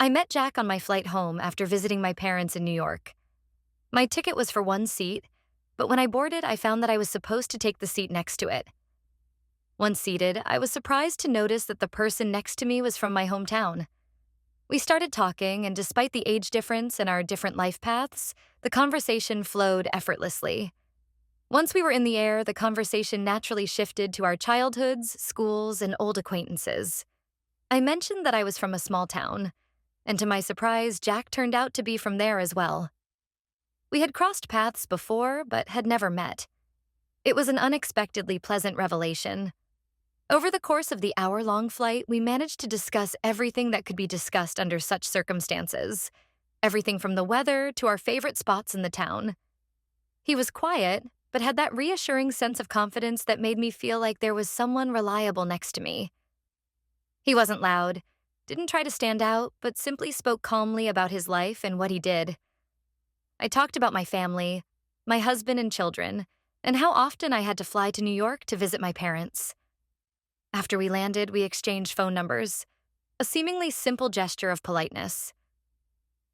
I met Jack on my flight home after visiting my parents in New York. My ticket was for one seat, but when I boarded, I found that I was supposed to take the seat next to it. Once seated, I was surprised to notice that the person next to me was from my hometown. We started talking, and despite the age difference and our different life paths, the conversation flowed effortlessly. Once we were in the air, the conversation naturally shifted to our childhoods, schools, and old acquaintances. I mentioned that I was from a small town, and to my surprise, Jack turned out to be from there as well. We had crossed paths before, but had never met. It was an unexpectedly pleasant revelation. Over the course of the hour-long flight, we managed to discuss everything that could be discussed under such circumstances. Everything from the weather to our favorite spots in the town. He was quiet, but had that reassuring sense of confidence that made me feel like there was someone reliable next to me. He wasn't loud, didn't try to stand out, but simply spoke calmly about his life and what he did. I talked about my family, my husband and children, and how often I had to fly to New York to visit my parents. After we landed, we exchanged phone numbers, a seemingly simple gesture of politeness.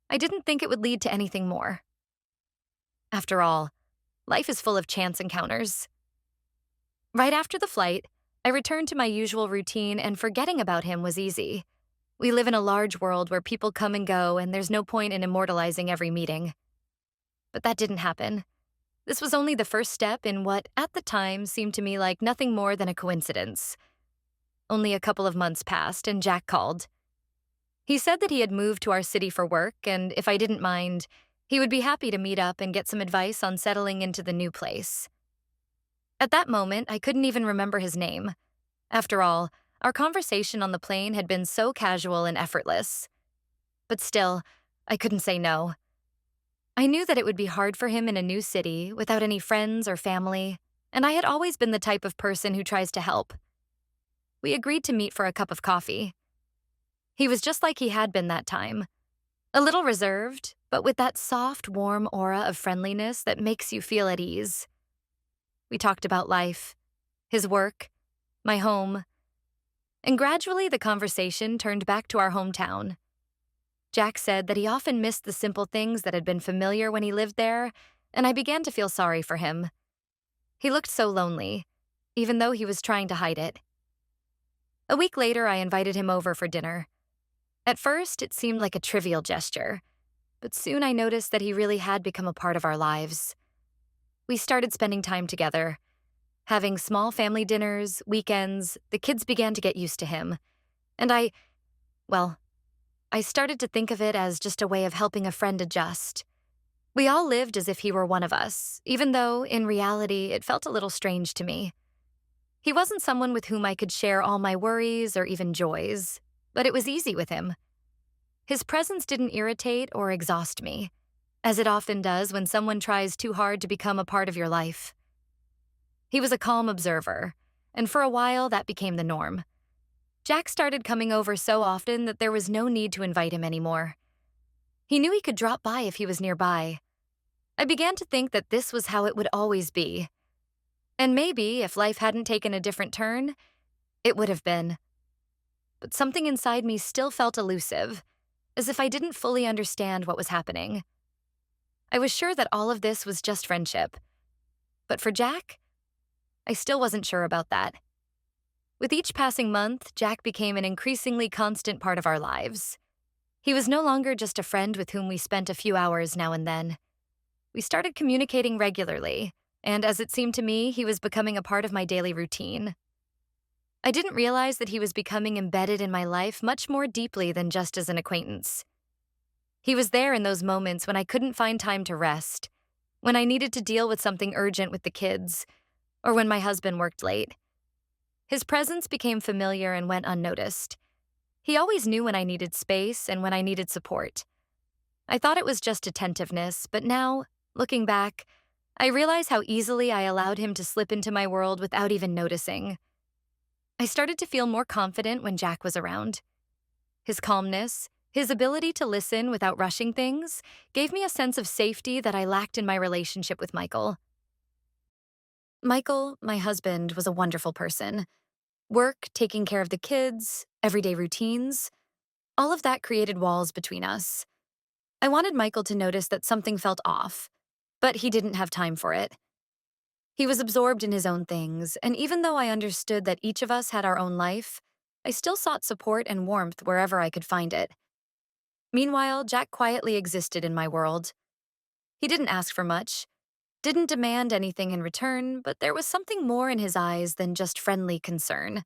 I didn't think it would lead to anything more. After all, life is full of chance encounters. Right after the flight, I returned to my usual routine, and forgetting about him was easy. We live in a large world where people come and go, and there's no point in immortalizing every meeting. But that didn't happen. This was only the first step in what, at the time, seemed to me like nothing more than a coincidence. Only a couple of months passed, and Jack called. He said that he had moved to our city for work, and if I didn't mind, he would be happy to meet up and get some advice on settling into the new place. At that moment, I couldn't even remember his name. After all, our conversation on the plane had been so casual and effortless. But still, I couldn't say no. I knew that it would be hard for him in a new city, without any friends or family, and I had always been the type of person who tries to help. We agreed to meet for a cup of coffee. He was just like he had been that time. A little reserved, but with that soft, warm aura of friendliness that makes you feel at ease. We talked about life, his work, my home, and gradually the conversation turned back to our hometown. Jack said that he often missed the simple things that had been familiar when he lived there, and I began to feel sorry for him. He looked so lonely, even though he was trying to hide it. A week later, I invited him over for dinner. At first, it seemed like a trivial gesture, but soon I noticed that he really had become a part of our lives. We started spending time together, having small family dinners, weekends. The kids began to get used to him, and I started to think of it as just a way of helping a friend adjust. We all lived as if he were one of us, even though, in reality, it felt a little strange to me. He wasn't someone with whom I could share all my worries or even joys, but it was easy with him. His presence didn't irritate or exhaust me, as it often does when someone tries too hard to become a part of your life. He was a calm observer, and for a while that became the norm. Jack started coming over so often that there was no need to invite him anymore. He knew he could drop by if he was nearby. I began to think that this was how it would always be. And maybe, if life hadn't taken a different turn, it would have been. But something inside me still felt elusive, as if I didn't fully understand what was happening. I was sure that all of this was just friendship. But for Jack, I still wasn't sure about that. With each passing month, Jack became an increasingly constant part of our lives. He was no longer just a friend with whom we spent a few hours now and then. We started communicating regularly, and as it seemed to me, he was becoming a part of my daily routine. I didn't realize that he was becoming embedded in my life much more deeply than just as an acquaintance. He was there in those moments when I couldn't find time to rest, when I needed to deal with something urgent with the kids, or when my husband worked late. His presence became familiar and went unnoticed. He always knew when I needed space and when I needed support. I thought it was just attentiveness, but now, looking back, I realize how easily I allowed him to slip into my world without even noticing. I started to feel more confident when Jack was around. His calmness, his ability to listen without rushing things, gave me a sense of safety that I lacked in my relationship with Michael. Michael, my husband, was a wonderful person. Work, taking care of the kids, everyday routines. All of that created walls between us. I wanted Michael to notice that something felt off, but he didn't have time for it. He was absorbed in his own things, and even though I understood that each of us had our own life, I still sought support and warmth wherever I could find it. Meanwhile, Jack quietly existed in my world. He didn't ask for much, didn't demand anything in return, but there was something more in his eyes than just friendly concern.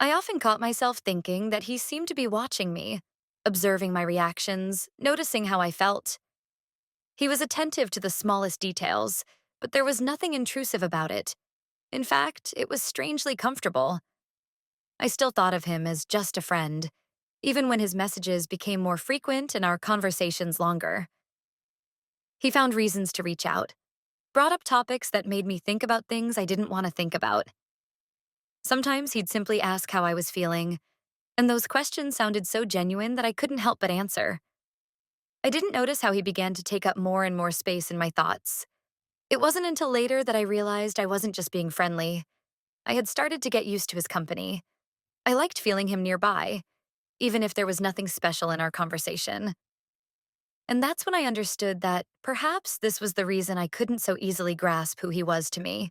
I often caught myself thinking that he seemed to be watching me, observing my reactions, noticing how I felt. He was attentive to the smallest details, but there was nothing intrusive about it. In fact, it was strangely comfortable. I still thought of him as just a friend, even when his messages became more frequent and our conversations longer. He found reasons to reach out, brought up topics that made me think about things I didn't want to think about. Sometimes he'd simply ask how I was feeling, and those questions sounded so genuine that I couldn't help but answer. I didn't notice how he began to take up more and more space in my thoughts. It wasn't until later that I realized I wasn't just being friendly. I had started to get used to his company. I liked feeling him nearby, even if there was nothing special in our conversation. And that's when I understood that perhaps this was the reason I couldn't so easily grasp who he was to me.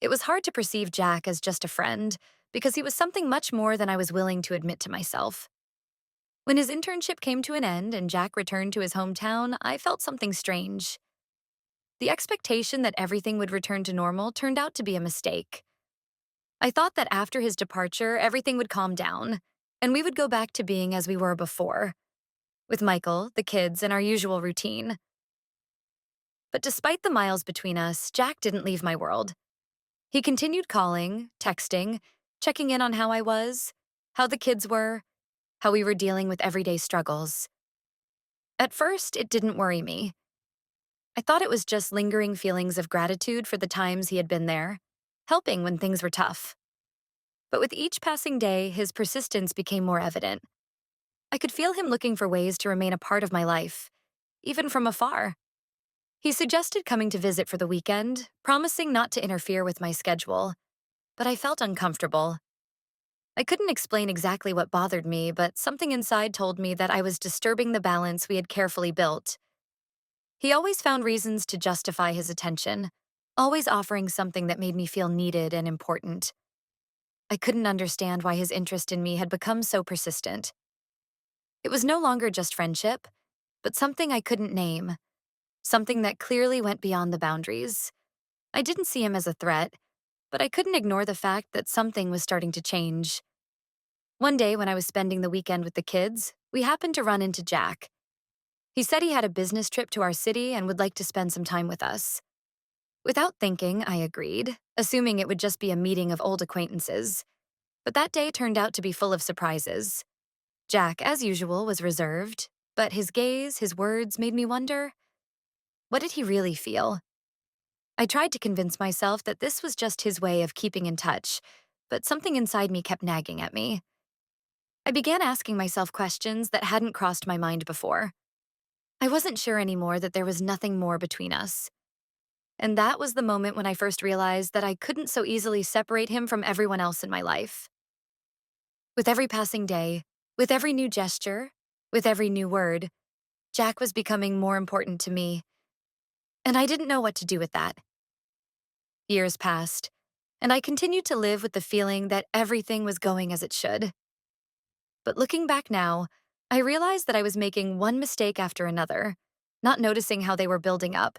It was hard to perceive Jack as just a friend because he was something much more than I was willing to admit to myself. When his internship came to an end and Jack returned to his hometown, I felt something strange. The expectation that everything would return to normal turned out to be a mistake. I thought that after his departure, everything would calm down, and we would go back to being as we were before, with Michael, the kids, and our usual routine. But despite the miles between us, Jack didn't leave my world. He continued calling, texting, checking in on how I was, how the kids were, how we were dealing with everyday struggles. At first, it didn't worry me. I thought it was just lingering feelings of gratitude for the times he had been there, helping when things were tough. But with each passing day, his persistence became more evident. I could feel him looking for ways to remain a part of my life, even from afar. He suggested coming to visit for the weekend, promising not to interfere with my schedule, but I felt uncomfortable. I couldn't explain exactly what bothered me, but something inside told me that I was disturbing the balance we had carefully built. He always found reasons to justify his attention, always offering something that made me feel needed and important. I couldn't understand why his interest in me had become so persistent. It was no longer just friendship, but something I couldn't name, something that clearly went beyond the boundaries. I didn't see him as a threat, but I couldn't ignore the fact that something was starting to change. One day when I was spending the weekend with the kids, we happened to run into Jack. He said he had a business trip to our city and would like to spend some time with us. Without thinking, I agreed, assuming it would just be a meeting of old acquaintances. But that day turned out to be full of surprises. Jack, as usual, was reserved, but his gaze, his words made me wonder, what did he really feel? I tried to convince myself that this was just his way of keeping in touch, but something inside me kept nagging at me. I began asking myself questions that hadn't crossed my mind before. I wasn't sure anymore that there was nothing more between us. And that was the moment when I first realized that I couldn't so easily separate him from everyone else in my life. With every passing day, with every new gesture, with every new word, Jack was becoming more important to me, and I didn't know what to do with that. Years passed, and I continued to live with the feeling that everything was going as it should. But looking back now, I realized that I was making one mistake after another, not noticing how they were building up,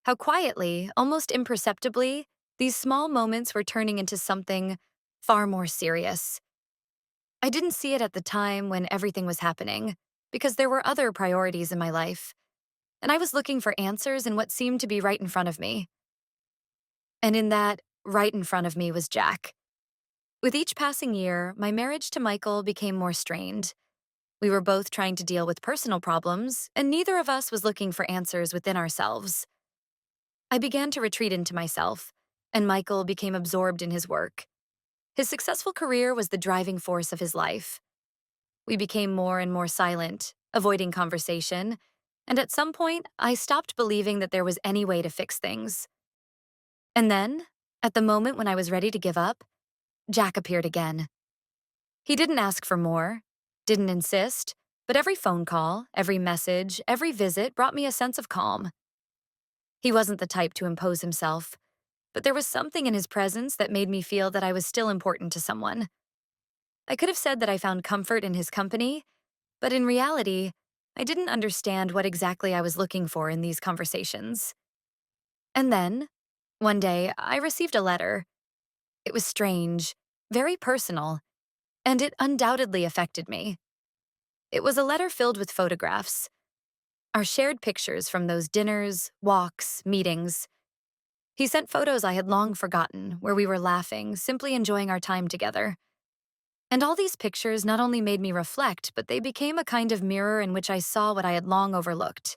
how quietly, almost imperceptibly, these small moments were turning into something far more serious. I didn't see it at the time when everything was happening, because there were other priorities in my life, and I was looking for answers in what seemed to be right in front of me. And in that, right in front of me was Jack. With each passing year, my marriage to Michael became more strained. We were both trying to deal with personal problems, and neither of us was looking for answers within ourselves. I began to retreat into myself, and Michael became absorbed in his work. His successful career was the driving force of his life. We became more and more silent, avoiding conversation, and at some point, I stopped believing that there was any way to fix things. And then, at the moment when I was ready to give up, Jack appeared again. He didn't ask for more, didn't insist, but every phone call, every message, every visit brought me a sense of calm. He wasn't the type to impose himself, but there was something in his presence that made me feel that I was still important to someone. I could have said that I found comfort in his company, but in reality, I didn't understand what exactly I was looking for in these conversations. And then, one day, I received a letter. It was strange, very personal, and it undoubtedly affected me. It was a letter filled with photographs, our shared pictures from those dinners, walks, meetings. He sent photos I had long forgotten, where we were laughing, simply enjoying our time together. And all these pictures not only made me reflect, but they became a kind of mirror in which I saw what I had long overlooked.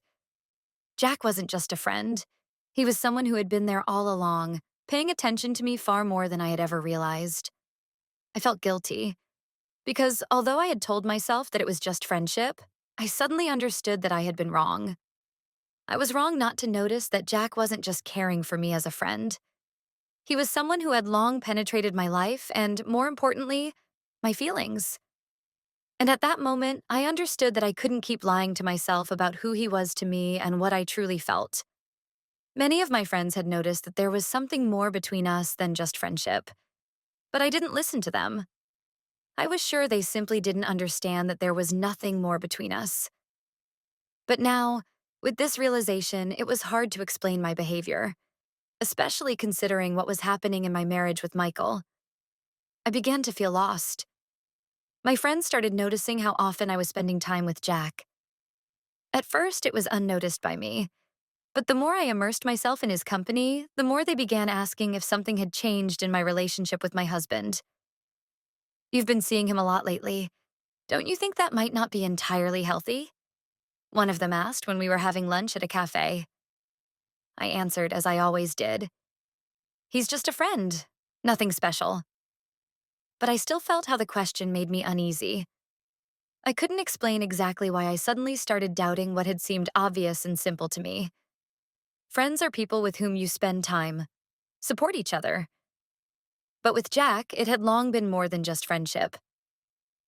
Jack wasn't just a friend. He was someone who had been there all along, paying attention to me far more than I had ever realized. I felt guilty, because although I had told myself that it was just friendship, I suddenly understood that I had been wrong. I was wrong not to notice that Jack wasn't just caring for me as a friend. He was someone who had long penetrated my life and, more importantly, my feelings. And at that moment, I understood that I couldn't keep lying to myself about who he was to me and what I truly felt. Many of my friends had noticed that there was something more between us than just friendship, but I didn't listen to them. I was sure they simply didn't understand that there was nothing more between us. But now, with this realization, it was hard to explain my behavior, especially considering what was happening in my marriage with Michael. I began to feel lost. My friends started noticing how often I was spending time with Jack. At first, it was unnoticed by me, but the more I immersed myself in his company, the more they began asking if something had changed in my relationship with my husband. "You've been seeing him a lot lately. Don't you think that might not be entirely healthy?" one of them asked when we were having lunch at a cafe. I answered as I always did. "He's just a friend. Nothing special." But I still felt how the question made me uneasy. I couldn't explain exactly why I suddenly started doubting what had seemed obvious and simple to me. Friends are people with whom you spend time, support each other. But with Jack, it had long been more than just friendship.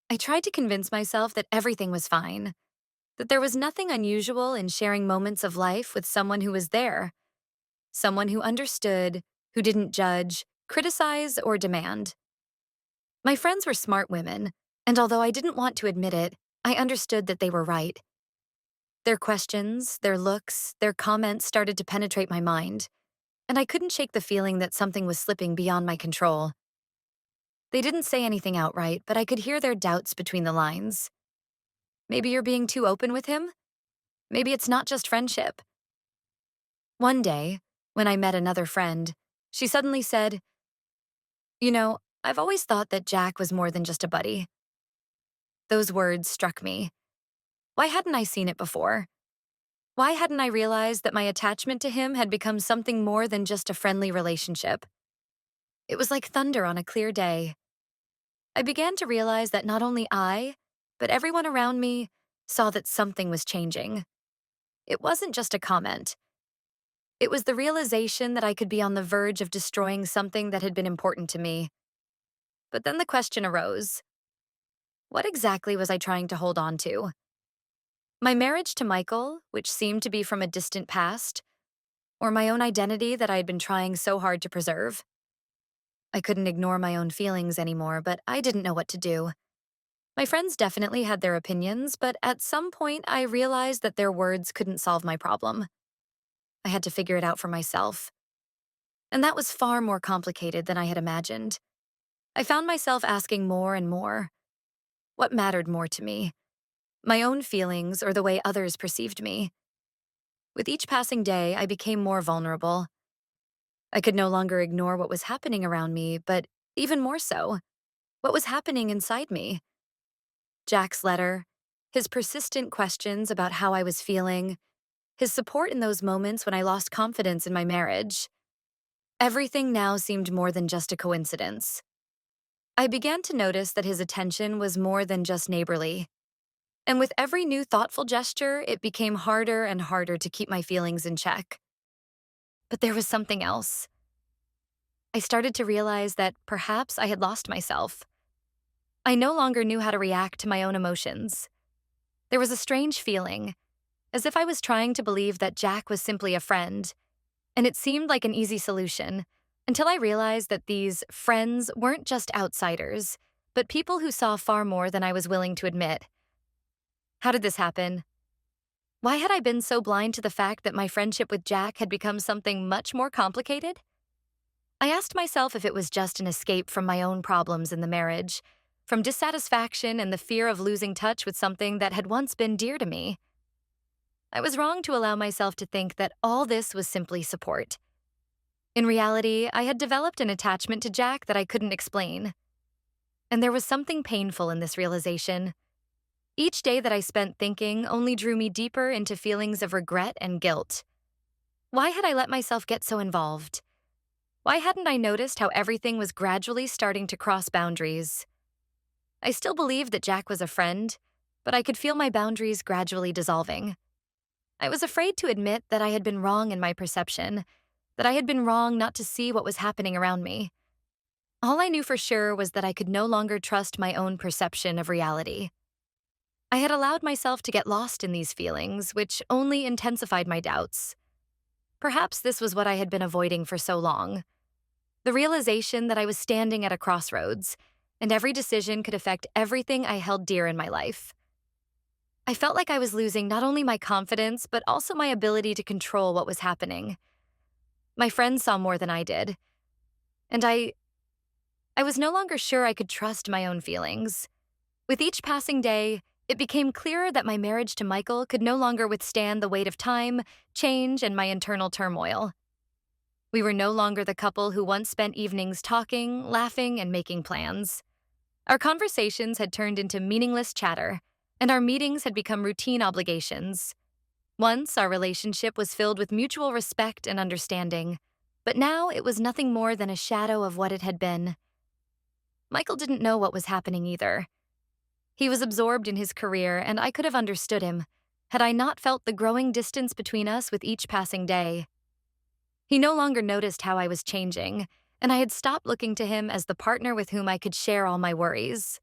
I tried to convince myself that everything was fine, that there was nothing unusual in sharing moments of life with someone who was there, someone who understood, who didn't judge, criticize, or demand. My friends were smart women, and although I didn't want to admit it, I understood that they were right. Their questions, their looks, their comments started to penetrate my mind, and I couldn't shake the feeling that something was slipping beyond my control. They didn't say anything outright, but I could hear their doubts between the lines. "Maybe you're being too open with him? Maybe it's not just friendship." One day, when I met another friend, she suddenly said, "I've always thought that Jack was more than just a buddy." Those words struck me. Why hadn't I seen it before? Why hadn't I realized that my attachment to him had become something more than just a friendly relationship? It was like thunder on a clear day. I began to realize that not only I, but everyone around me, saw that something was changing. It wasn't just a comment. It was the realization that I could be on the verge of destroying something that had been important to me. But then the question arose. What exactly was I trying to hold on to? My marriage to Michael, which seemed to be from a distant past, or my own identity that I had been trying so hard to preserve? I couldn't ignore my own feelings anymore, but I didn't know what to do. My friends definitely had their opinions, but at some point I realized that their words couldn't solve my problem. I had to figure it out for myself. And that was far more complicated than I had imagined. I found myself asking more and more. What mattered more to me? My own feelings or the way others perceived me? With each passing day, I became more vulnerable. I could no longer ignore what was happening around me, but even more so, what was happening inside me. Jack's letter, his persistent questions about how I was feeling, his support in those moments when I lost confidence in my marriage. Everything now seemed more than just a coincidence. I began to notice that his attention was more than just neighborly. And with every new thoughtful gesture, it became harder and harder to keep my feelings in check. But there was something else. I started to realize that perhaps I had lost myself. I no longer knew how to react to my own emotions. There was a strange feeling, as if I was trying to believe that Jack was simply a friend, and it seemed like an easy solution, until I realized that these friends weren't just outsiders, but people who saw far more than I was willing to admit. How did this happen? Why had I been so blind to the fact that my friendship with Jack had become something much more complicated? I asked myself if it was just an escape from my own problems in the marriage, from dissatisfaction and the fear of losing touch with something that had once been dear to me. I was wrong to allow myself to think that all this was simply support. In reality, I had developed an attachment to Jack that I couldn't explain. And there was something painful in this realization. Each day that I spent thinking only drew me deeper into feelings of regret and guilt. Why had I let myself get so involved? Why hadn't I noticed how everything was gradually starting to cross boundaries? I still believed that Jack was a friend, but I could feel my boundaries gradually dissolving. I was afraid to admit that I had been wrong in my perception, that I had been wrong not to see what was happening around me. All I knew for sure was that I could no longer trust my own perception of reality. I had allowed myself to get lost in these feelings, which only intensified my doubts. Perhaps this was what I had been avoiding for so long. The realization that I was standing at a crossroads, and every decision could affect everything I held dear in my life. I felt like I was losing not only my confidence, but also my ability to control what was happening. My friends saw more than I did, and I was no longer sure I could trust my own feelings. With each passing day, it became clearer that my marriage to Michael could no longer withstand the weight of time, change, and my internal turmoil. We were no longer the couple who once spent evenings talking, laughing, and making plans. Our conversations had turned into meaningless chatter, and our meetings had become routine obligations. Once, our relationship was filled with mutual respect and understanding, but now it was nothing more than a shadow of what it had been. Michael didn't know what was happening either. He was absorbed in his career, and I could have understood him, had I not felt the growing distance between us with each passing day. He no longer noticed how I was changing, and I had stopped looking to him as the partner with whom I could share all my worries.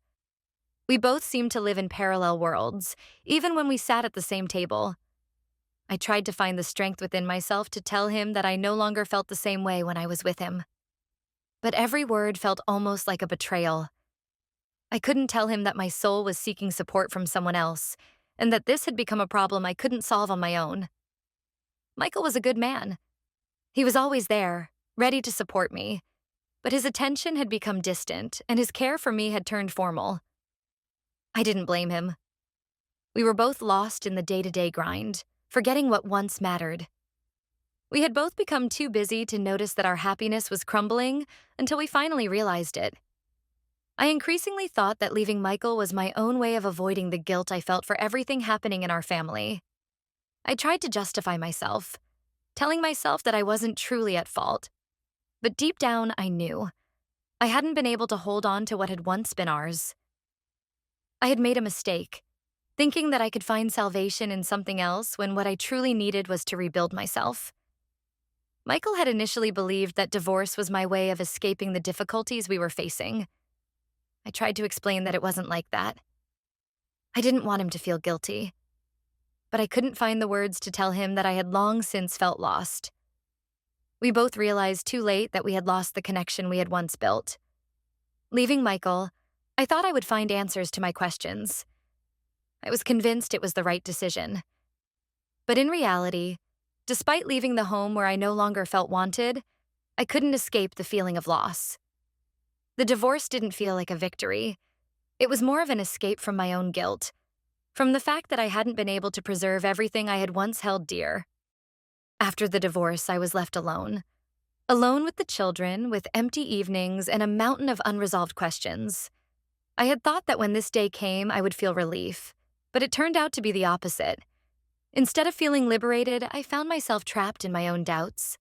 We both seemed to live in parallel worlds, even when we sat at the same table. I tried to find the strength within myself to tell him that I no longer felt the same way when I was with him. But every word felt almost like a betrayal. I couldn't tell him that my soul was seeking support from someone else, and that this had become a problem I couldn't solve on my own. Michael was a good man. He was always there, ready to support me, but his attention had become distant, and his care for me had turned formal. I didn't blame him. We were both lost in the day-to-day grind, forgetting what once mattered. We had both become too busy to notice that our happiness was crumbling until we finally realized it. I increasingly thought that leaving Michael was my own way of avoiding the guilt I felt for everything happening in our family. I tried to justify myself, telling myself that I wasn't truly at fault. But deep down, I knew. I hadn't been able to hold on to what had once been ours. I had made a mistake, thinking that I could find salvation in something else when what I truly needed was to rebuild myself. Michael had initially believed that divorce was my way of escaping the difficulties we were facing. I tried to explain that it wasn't like that. I didn't want him to feel guilty, but I couldn't find the words to tell him that I had long since felt lost. We both realized too late that we had lost the connection we had once built. Leaving Michael, I thought I would find answers to my questions. I was convinced it was the right decision. But in reality, despite leaving the home where I no longer felt wanted, I couldn't escape the feeling of loss. The divorce didn't feel like a victory. It was more of an escape from my own guilt, from the fact that I hadn't been able to preserve everything I had once held dear. After the divorce, I was left alone. Alone with the children, with empty evenings and a mountain of unresolved questions. I had thought that when this day came, I would feel relief, but it turned out to be the opposite. Instead of feeling liberated, I found myself trapped in my own doubts.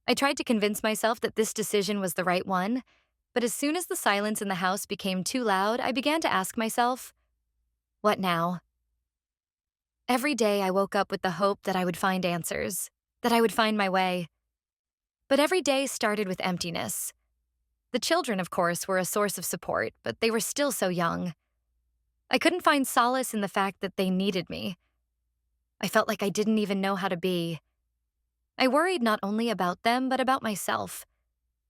I tried to convince myself that this decision was the right one, but as soon as the silence in the house became too loud, I began to ask myself, what now? Every day I woke up with the hope that I would find answers, that I would find my way. But every day started with emptiness. The children, of course, were a source of support, but they were still so young. I couldn't find solace in the fact that they needed me. I felt like I didn't even know how to be. I worried not only about them, but about myself,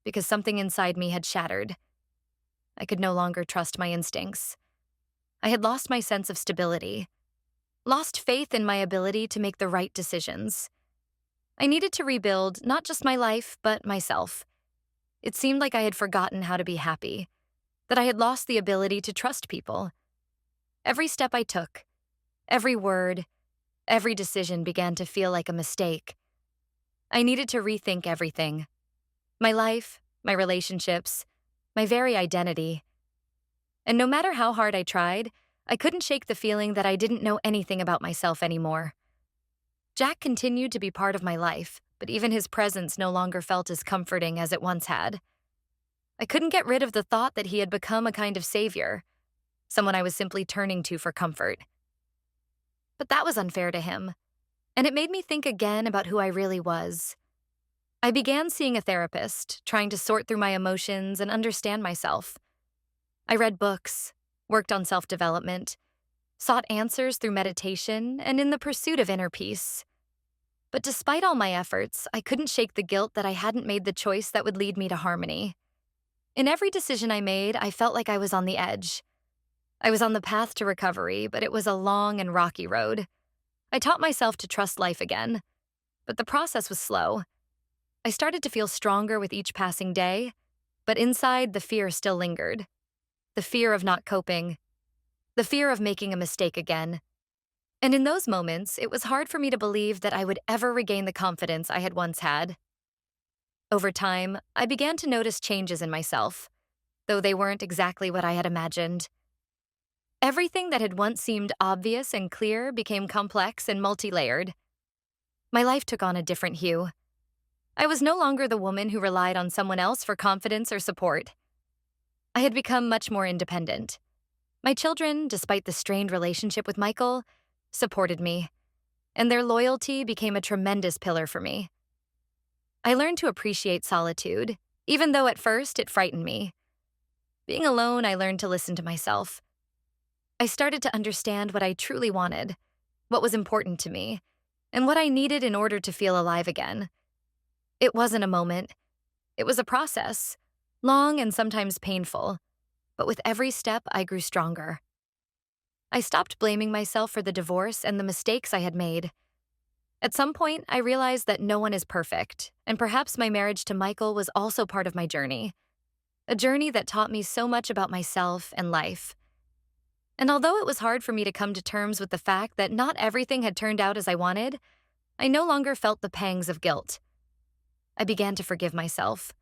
because something inside me had shattered. I could no longer trust my instincts. I had lost my sense of stability, lost faith in my ability to make the right decisions. I needed to rebuild not just my life, but myself. It seemed like I had forgotten how to be happy, that I had lost the ability to trust people. Every step I took, every word, every decision began to feel like a mistake. I needed to rethink everything. My life, my relationships, my very identity. And no matter how hard I tried, I couldn't shake the feeling that I didn't know anything about myself anymore. Jack continued to be part of my life, but even his presence no longer felt as comforting as it once had. I couldn't get rid of the thought that he had become a kind of savior, someone I was simply turning to for comfort. But that was unfair to him, and it made me think again about who I really was. I began seeing a therapist, trying to sort through my emotions and understand myself. I read books, worked on self-development, sought answers through meditation and in the pursuit of inner peace. But despite all my efforts, I couldn't shake the guilt that I hadn't made the choice that would lead me to harmony. In every decision I made, I felt like I was on the edge. I was on the path to recovery, but it was a long and rocky road. I taught myself to trust life again, but the process was slow. I started to feel stronger with each passing day, but inside the fear still lingered. The fear of not coping, the fear of making a mistake again. And in those moments, it was hard for me to believe that I would ever regain the confidence I had once had. Over time, I began to notice changes in myself, though they weren't exactly what I had imagined. Everything that had once seemed obvious and clear became complex and multi-layered. My life took on a different hue. I was no longer the woman who relied on someone else for confidence or support. I had become much more independent. My children, despite the strained relationship with Michael, supported me, and their loyalty became a tremendous pillar for me. I learned to appreciate solitude, even though at first it frightened me. Being alone, I learned to listen to myself. I started to understand what I truly wanted, what was important to me, and what I needed in order to feel alive again. It wasn't a moment. It was a process, long and sometimes painful, but with every step, I grew stronger. I stopped blaming myself for the divorce and the mistakes I had made. At some point, I realized that no one is perfect, and perhaps my marriage to Michael was also part of my journey, a journey that taught me so much about myself and life. And although it was hard for me to come to terms with the fact that not everything had turned out as I wanted, I no longer felt the pangs of guilt. I began to forgive myself.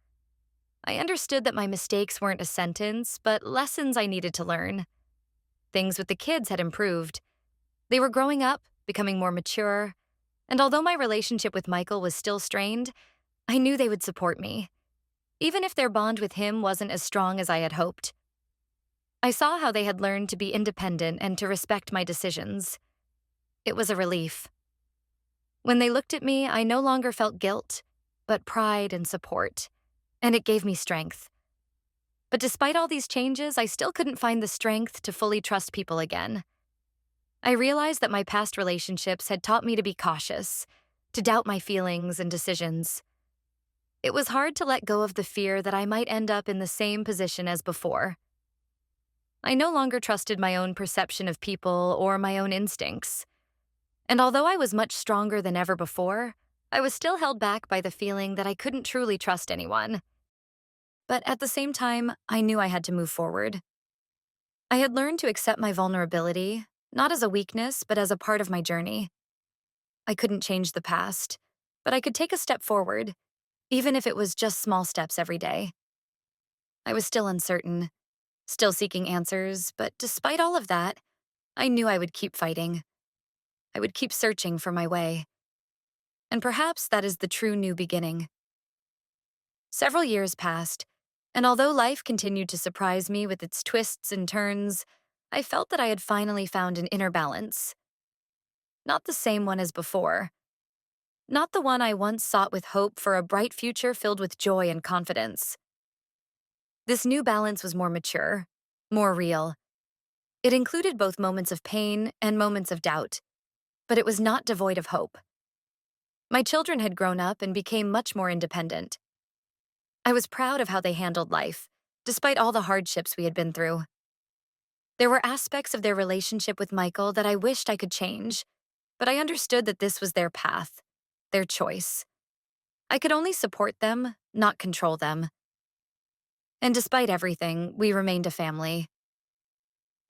I understood that my mistakes weren't a sentence, but lessons I needed to learn. Things with the kids had improved. They were growing up, becoming more mature, and although my relationship with Michael was still strained, I knew they would support me, even if their bond with him wasn't as strong as I had hoped. I saw how they had learned to be independent and to respect my decisions. It was a relief. When they looked at me, I no longer felt guilt, but pride and support, and it gave me strength. But despite all these changes, I still couldn't find the strength to fully trust people again. I realized that my past relationships had taught me to be cautious, to doubt my feelings and decisions. It was hard to let go of the fear that I might end up in the same position as before. I no longer trusted my own perception of people or my own instincts. And although I was much stronger than ever before, I was still held back by the feeling that I couldn't truly trust anyone. But at the same time, I knew I had to move forward. I had learned to accept my vulnerability, not as a weakness, but as a part of my journey. I couldn't change the past, but I could take a step forward, even if it was just small steps every day. I was still uncertain, still seeking answers, but despite all of that, I knew I would keep fighting. I would keep searching for my way. And perhaps that is the true new beginning. Several years passed, and although life continued to surprise me with its twists and turns, I felt that I had finally found an inner balance. Not the same one as before. Not the one I once sought with hope for a bright future filled with joy and confidence. This new balance was more mature, more real. It included both moments of pain and moments of doubt, but it was not devoid of hope. My children had grown up and became much more independent. I was proud of how they handled life, despite all the hardships we had been through. There were aspects of their relationship with Michael that I wished I could change, but I understood that this was their path, their choice. I could only support them, not control them. And despite everything, we remained a family.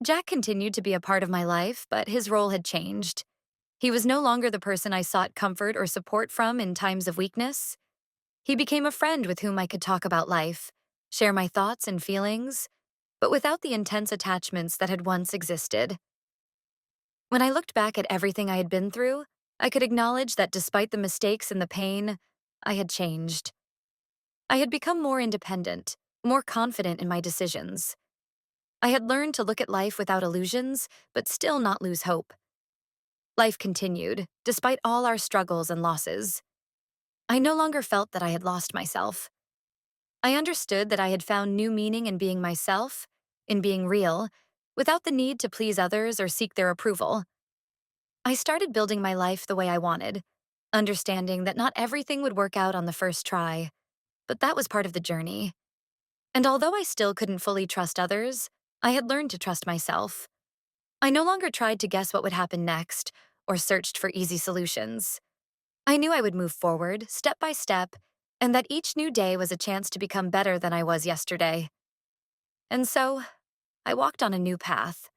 Jack continued to be a part of my life, but his role had changed. He was no longer the person I sought comfort or support from in times of weakness. He became a friend with whom I could talk about life, share my thoughts and feelings, but without the intense attachments that had once existed. When I looked back at everything I had been through, I could acknowledge that despite the mistakes and the pain, I had changed. I had become more independent, more confident in my decisions. I had learned to look at life without illusions, but still not lose hope. Life continued, despite all our struggles and losses. I no longer felt that I had lost myself. I understood that I had found new meaning in being myself, in being real, without the need to please others or seek their approval. I started building my life the way I wanted, understanding that not everything would work out on the first try, but that was part of the journey. And although I still couldn't fully trust others, I had learned to trust myself. I no longer tried to guess what would happen next or searched for easy solutions. I knew I would move forward, step by step, and that each new day was a chance to become better than I was yesterday. And so, I walked on a new path,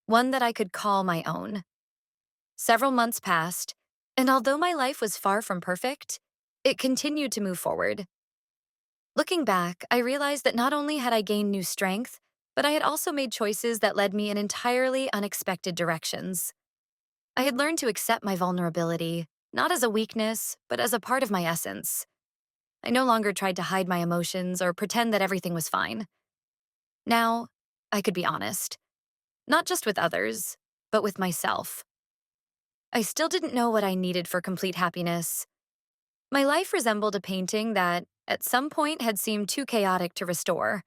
one that I could call my own. Several months passed, and although my life was far from perfect, it continued to move forward. Looking back, I realized that not only had I gained new strength, but I had also made choices that led me in entirely unexpected directions. I had learned to accept my vulnerability, not as a weakness, but as a part of my essence. I no longer tried to hide my emotions or pretend that everything was fine. Now, I could be honest, not just with others, but with myself. I still didn't know what I needed for complete happiness. My life resembled a painting that, at some point, had seemed too chaotic to restore.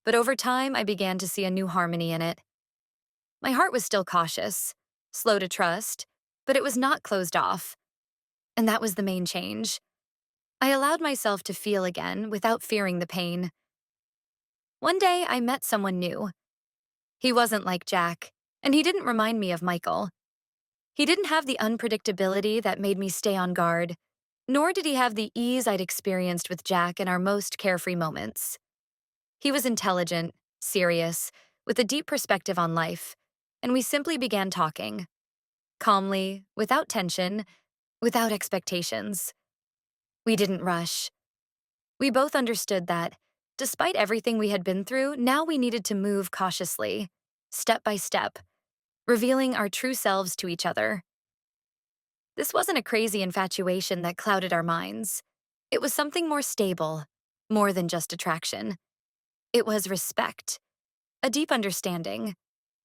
But over time, I began to see a new harmony in it. My heart was still cautious, slow to trust, but it was not closed off. And that was the main change. I allowed myself to feel again without fearing the pain. One day, I met someone new. He wasn't like Jack, and he didn't remind me of Michael. He didn't have the unpredictability that made me stay on guard, nor did he have the ease I'd experienced with Jack in our most carefree moments. He was intelligent, serious, with a deep perspective on life, and we simply began talking. Calmly, without tension, without expectations. We didn't rush. We both understood that, despite everything we had been through, now we needed to move cautiously, step by step, revealing our true selves to each other. This wasn't a crazy infatuation that clouded our minds. It was something more stable, more than just attraction. It was respect, a deep understanding,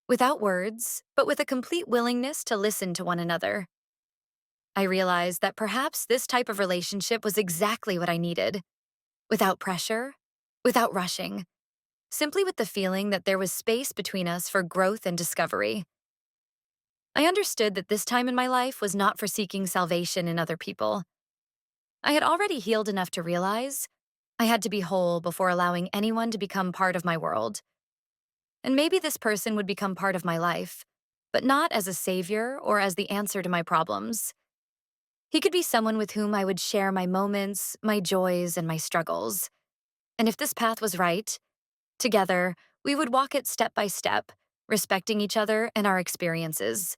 without words, but with a complete willingness to listen to one another. I realized that perhaps this type of relationship was exactly what I needed. Without pressure, without rushing, simply with the feeling that there was space between us for growth and discovery. I understood that this time in my life was not for seeking salvation in other people. I had already healed enough to realize I had to be whole before allowing anyone to become part of my world. And maybe this person would become part of my life, but not as a savior or as the answer to my problems. He could be someone with whom I would share my moments, my joys, and my struggles. And if this path was right, together, we would walk it step by step, respecting each other and our experiences.